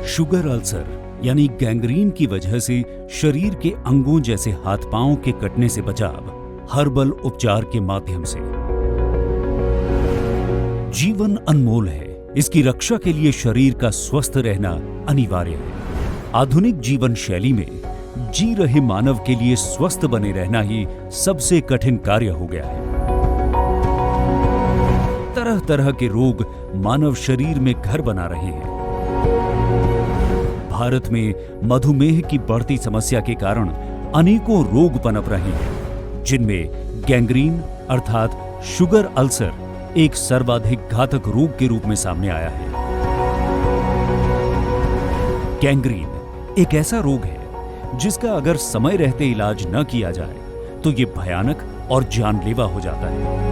Sugar ulcer यानी gangrene की वजह से शरीर के अंगों जैसे हाथ पांव के कटने से बचाव हर्बल उपचार के माध्यम से। जीवन अनमोल है, इसकी रक्षा के लिए शरीर का स्वस्थ रहना अनिवार्य है। आधुनिक जीवन शैली में जी रहे मानव के लिए स्वस्थ बने रहना ही सबसे कठिन कार्य हो गया है। तरह तरह के रोग मानव शरीर में घर बना रहे हैं। भारत में मधुमेह की बढ़ती समस्या के कारण अनेकों रोग पनप रहे हैं, जिनमें गैंग्रीन अर्थात शुगर अल्सर एक सर्वाधिक घातक रोग के रूप में सामने आया है। गैंग्रीन एक ऐसा रोग है जिसका अगर समय रहते इलाज न किया जाए तो ये भयानक और जानलेवा हो जाता है।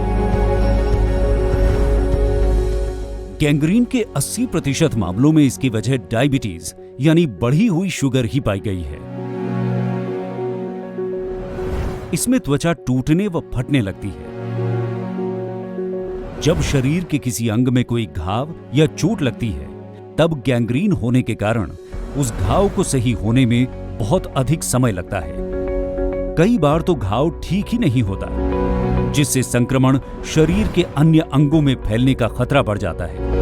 गैंग्रीन के 80% मामलों में इसकी वजह डायबिटीज यानी बढ़ी हुई शुगर ही पाई गई है। इसमें त्वचा टूटने व फटने लगती है। जब शरीर के किसी अंग में कोई घाव या चोट लगती है, तब गैंग्रीन होने के कारण उस घाव को सही होने में बहुत अधिक समय लगता है। कई बार तो घाव ठीक ही नहीं होता, जिससे संक्रमण शरीर के अन्य अंगों में फैलने का खतरा बढ़ जाता है।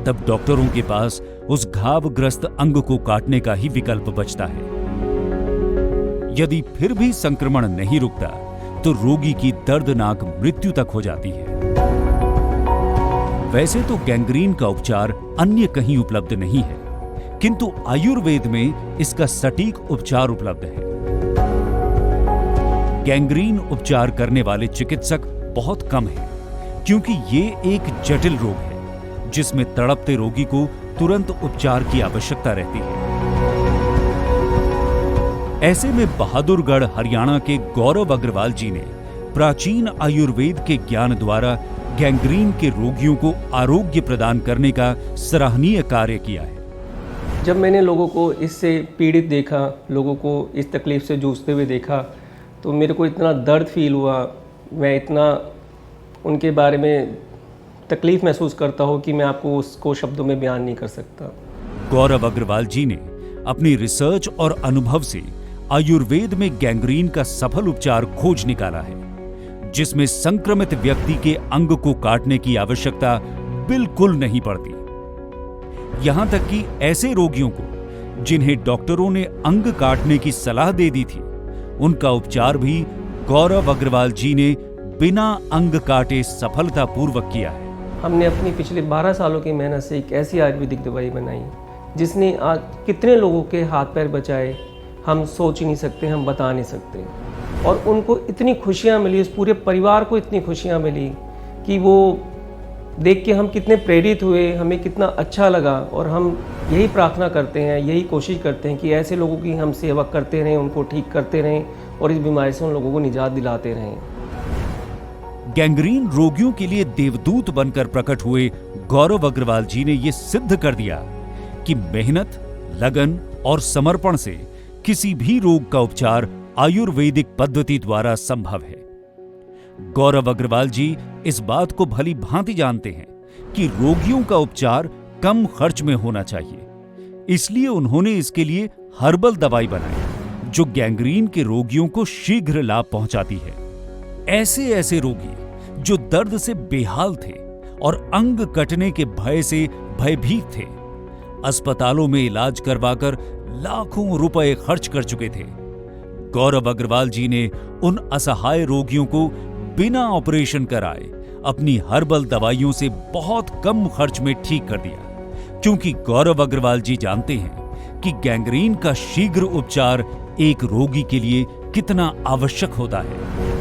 तब डॉक्टरों के पास उस घावग्रस्त अंग को काटने का ही विकल्प बचता है। यदि फिर भी संक्रमण नहीं रुकता तो रोगी की दर्दनाक मृत्यु तक हो जाती है। वैसे तो गैंग्रीन का उपचार अन्य कहीं उपलब्ध नहीं है, किंतु आयुर्वेद में इसका सटीक उपचार उपलब्ध है। गैंग्रीन उपचार करने वाले चिकित्सक बहुत कम हैं, क्योंकि ये एक जटिल रोग है जिसमें तड़पते रोगी को तुरंत उपचार की आवश्यकता रहती है। ऐसे में बहादुरगढ़ हरियाणा के गौरव अग्रवाल जी ने प्राचीन आयुर्वेद के ज्ञान द्वारा गैंग्रीन के रोगियों को आरोग्य प्रदान करने का सराहनीय कार्य किया है। जब मैंने लोगों को इससे पीड़ित देखा, लोगों को इस तकलीफ से जूझते हुए देखा, तो मेरे को इतना दर्द फील हुआ, मैं इतना उनके बारे में तकलीफ महसूस करता हूँ कि मैं आपको उसको शब्दों में बयान नहीं कर सकता। गौरव अग्रवाल जी ने अपनी रिसर्च और अनुभव से आयुर्वेद में गैंग्रीन का सफल उपचार खोज निकाला है, जिसमें संक्रमित व्यक्ति के अंग को काटने की आवश्यकता बिल्कुल नहीं पड़ती। यहां तक कि ऐसे रोगियों को जिन्हें डॉक्टरों ने अंग काटने की सलाह दे दी थी, उनका उपचार भी गौरव अग्रवाल जी ने बिना अंग काटे सफलतापूर्वक किया है। हमने अपनी पिछले 12 सालों की मेहनत से एक ऐसी आयुर्वेदिक दवाई बनाई जिसने आज कितने लोगों के हाथ पैर बचाए, हम सोच ही नहीं सकते, हम बता नहीं सकते। और उनको इतनी खुशियाँ मिली, उस पूरे परिवार को इतनी खुशियाँ मिली कि वो देख के हम कितने प्रेरित हुए, हमें कितना अच्छा लगा। और हम यही प्रार्थना करते हैं, यही कोशिश करते हैं कि ऐसे लोगों की हम सेवा करते रहें, उनको ठीक करते रहें और इस बीमारी से उन लोगों को निजात दिलाते रहें। गैंग्रीन रोगियों के लिए देवदूत बनकर प्रकट हुए गौरव अग्रवाल जी ने यह सिद्ध कर दिया कि मेहनत, लगन और समर्पण से किसी भी रोग का उपचार आयुर्वेदिक पद्धति द्वारा संभव है। गौरव अग्रवाल जी इस बात को भली भांति जानते हैं कि रोगियों का उपचार कम खर्च में होना चाहिए, इसलिए उन्होंने इसके लिए हर्बल दवाई बनाई जो गैंग्रीन के रोगियों को शीघ्र लाभ पहुंचाती है। ऐसे रोगी जो दर्द से बेहाल थे और अंग कटने के भय से भयभीत थे, अस्पतालों में इलाज करवाकर लाखों रुपए खर्च कर चुके थे, गौरव अग्रवाल जी ने उन असहाय रोगियों को बिना ऑपरेशन कराए अपनी हर्बल दवाइयों से बहुत कम खर्च में ठीक कर दिया, क्योंकि गौरव अग्रवाल जी जानते हैं कि गैंग्रीन का शीघ्र उपचार एक रोगी के लिए कितना आवश्यक होता है।